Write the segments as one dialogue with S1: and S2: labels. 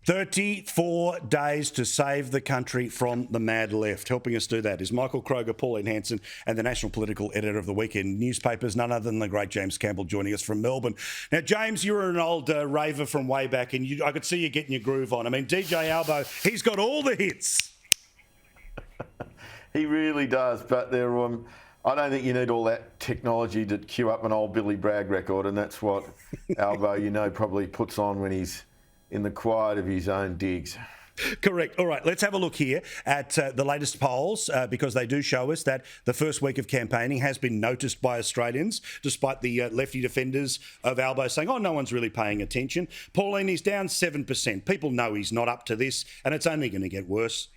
S1: 34 days to save the country from the mad left. Helping us do that is Michael Kroger, Pauline Hanson, and the National Political Editor of the Weekend Newspapers, none other than the great James Campbell, joining us from Melbourne. Now, James, you're an old raver from way back, and I could see you getting your groove on. I mean, DJ Albo, he's got all the hits.
S2: He really does, but I don't think you need all that technology to cue up an old Billy Bragg record, and that's what Albo, probably puts on when he's in the quiet of his own digs.
S1: Correct. All right, let's have a look here at the latest polls because they do show us that the first week of campaigning has been noticed by Australians, despite the lefty defenders of Albo saying, no one's really paying attention. Pauline, he's down 7%. People know he's not up to this, and it's only going to get worse.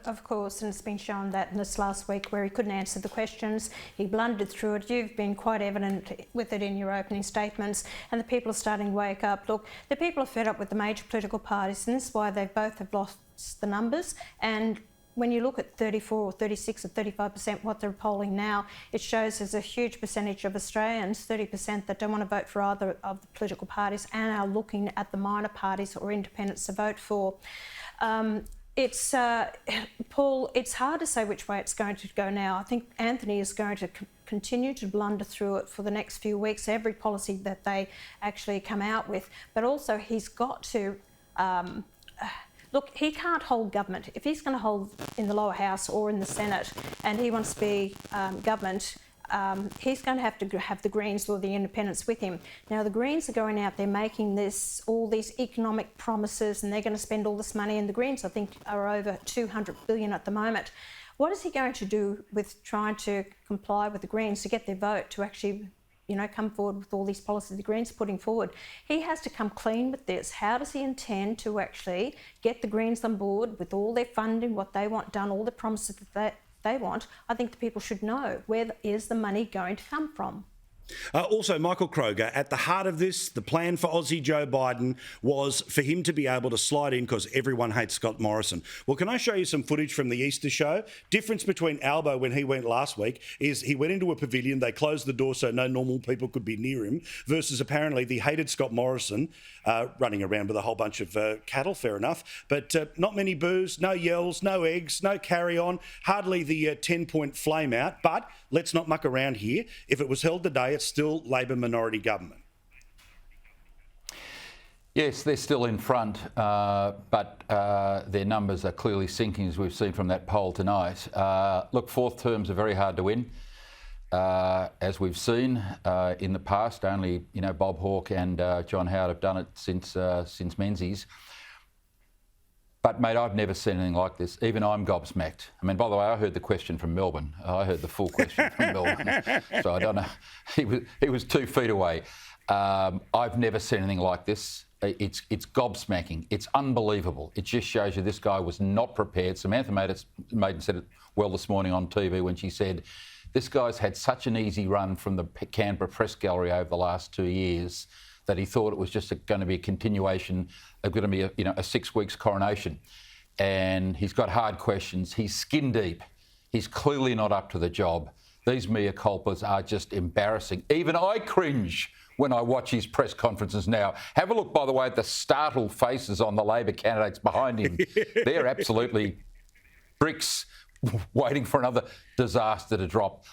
S3: Of course, and it's been shown that in this last week where he couldn't answer the questions, he blundered through it. You've been quite evident with it in your opening statements, and the people are starting to wake up. Look, the people are fed up with the major political parties, and this is why they both have lost the numbers. And when you look at 34 or 36 or 35% what they're polling now, it shows there's a huge percentage of Australians, 30%, that don't want to vote for either of the political parties and are looking at the minor parties or independents to vote for. Paul, it's hard to say which way it's going to go now. I think Anthony is going to continue to blunder through it for the next few weeks, every policy that they actually come out with. But also he's got to... look, he can't hold government. If he's going to hold in the lower house or in the Senate and he wants to be government, he's going to have the Greens or the independents with him. Now, the Greens are going out there making all these economic promises, and they're going to spend all this money, and the Greens, I think, are over $200 billion at the moment. What is he going to do with trying to comply with the Greens to get their vote to actually, come forward with all these policies the Greens are putting forward? He has to come clean with this. How does he intend to actually get the Greens on board with all their funding, what they want done, all the promises that they want? I think the people should know, where is the money going to come from?
S1: Also, Michael Kroger, at the heart of this, the plan for Aussie Joe Biden was for him to be able to slide in because everyone hates Scott Morrison. Well, can I show you some footage from the Easter show? Difference between Albo when he went last week is he went into a pavilion, they closed the door so no normal people could be near him, versus apparently the hated Scott Morrison running around with a whole bunch of cattle, fair enough, but not many boos, no yells, no eggs, no carry-on, hardly the 10-point flame out. But let's not muck around here. If it was held today, it's still Labor minority government.
S4: Yes, they're still in front, but their numbers are clearly sinking, as we've seen from that poll tonight. Look, fourth terms are very hard to win, as we've seen in the past. Only, Bob Hawke and John Howard have done it since Menzies. But, mate, I've never seen anything like this. Even I'm gobsmacked. I mean, by the way, I heard the question from Melbourne. I heard the full question from Melbourne. So I don't know. He was 2 feet away. I've never seen anything like this. It's gobsmacking. It's unbelievable. It just shows you this guy was not prepared. Samantha Maiden said it well this morning on TV when she said, this guy's had such an easy run from the Canberra Press Gallery over the last 2 years that he thought it was just going to be a continuation, going to be a 6 weeks coronation. And he's got hard questions. He's skin deep. He's clearly not up to the job. These mea culpas are just embarrassing. Even I cringe when I watch his press conferences now. Have a look, by the way, at the startled faces on the Labor candidates behind him. They're absolutely bricks waiting for another disaster to drop.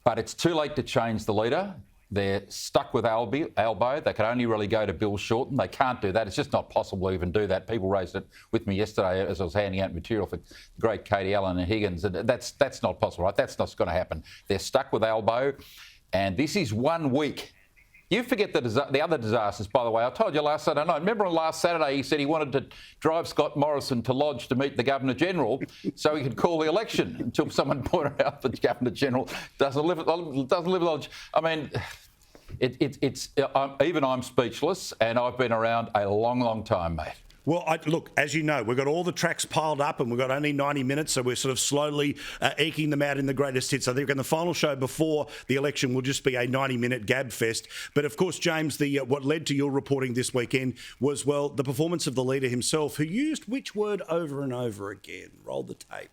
S4: But it's too late to change the leader. They're stuck with Albo. They can only really go to Bill Shorten. They can't do that. It's just not possible to even do that. People raised it with me yesterday as I was handing out material for the great Katie Allen and Higgins. And that's not possible, right? That's not going to happen. They're stuck with Albo. And this is 1 week. You forget the other disasters, by the way. I told you last Saturday night. Remember on last Saturday he said he wanted to drive Scott Morrison to Lodge to meet the Governor-General so he could call the election until someone pointed out that the Governor-General doesn't live at Lodge. I mean, even I'm speechless, and I've been around a long, long time, mate.
S1: Well, look, as you know, we've got all the tracks piled up and we've got only 90 minutes, so we're sort of slowly eking them out in the greatest hits. I think in the final show before the election will just be a 90-minute gab fest. But, of course, James, what led to your reporting this weekend was, well, the performance of the leader himself, who used which word over and over again? Roll the tape.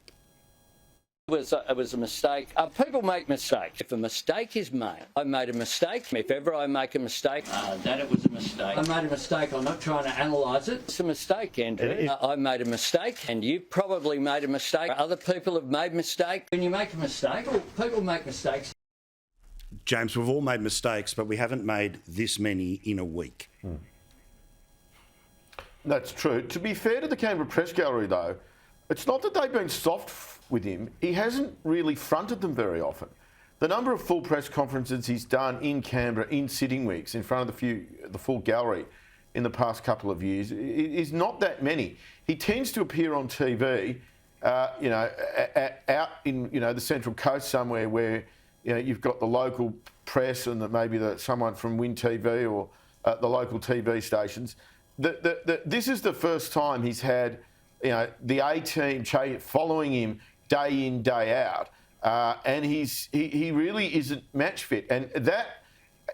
S5: It was a mistake. People make mistakes. If a mistake is made, I made a mistake. If ever I make a mistake, that it was a mistake. I made a mistake. I'm not trying to analyse it. It's a mistake, Andrew. I made a mistake, and you've probably made a mistake. Other people have made mistakes. When you make a mistake, people make mistakes.
S1: James, we've all made mistakes, but we haven't made this many in a week.
S2: That's true. To be fair to the Canberra Press Gallery, though, it's not that they've been soft with him. He hasn't really fronted them very often. The number of full press conferences he's done in Canberra in sitting weeks in front of the full gallery in the past couple of years is not that many. He tends to appear on TV, out in the Central Coast somewhere where you've got the local press and maybe someone from Win TV or the local TV stations. This is the first time he's had the A-team following him day in, day out, and he really isn't match fit. And that,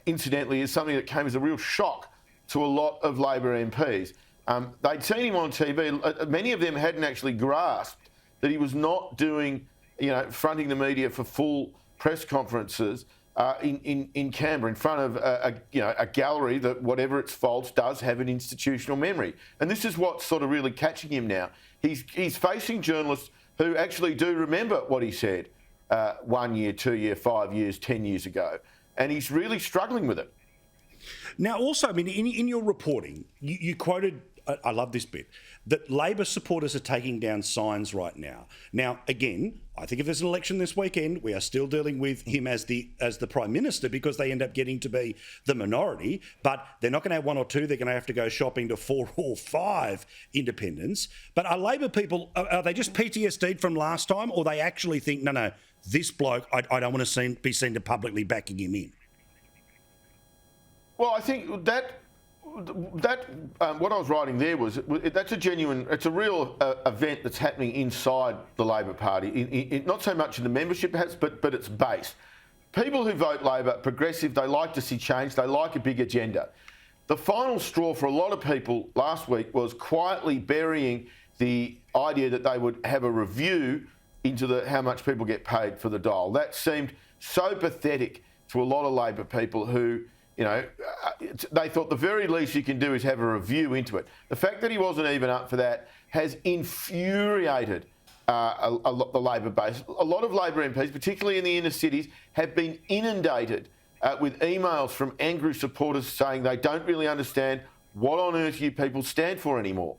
S2: incidentally, is something that came as a real shock to a lot of Labor MPs. They'd seen him on TV. Many of them hadn't actually grasped that he was not doing, fronting the media for full press conferences in Canberra in front of a gallery that, whatever its faults, does have an institutional memory. And this is what's sort of really catching him now. He's facing journalists who actually do remember what he said 1 year, 2 year, 5 years, 10 years ago. And he's really struggling with it.
S1: Now, also, I mean, in your reporting, you quoted, I love this bit, that Labor supporters are taking down signs right now. Now, again, I think if there's an election this weekend, we are still dealing with him as the Prime Minister because they end up getting to be the minority, but they're not going to have one or two. They're going to have to go shopping to 4 or 5 independents. But are Labor people, are they just PTSD'd from last time, or they actually think, no, this bloke, I don't want to be seen to publicly backing him in?
S2: Well, I think that what I was writing there was that's a genuine, it's a real event that's happening inside the Labor Party. Not so much in the membership, perhaps, but its base. People who vote Labor, progressive, they like to see change. They like a big agenda. The final straw for a lot of people last week was quietly burying the idea that they would have a review into how much people get paid for the dole. That seemed so pathetic to a lot of Labor people who, they thought the very least you can do is have a review into it. The fact that he wasn't even up for that has infuriated the Labor base. A lot of Labor MPs, particularly in the inner cities, have been inundated with emails from angry supporters saying they don't really understand what on earth you people stand for anymore.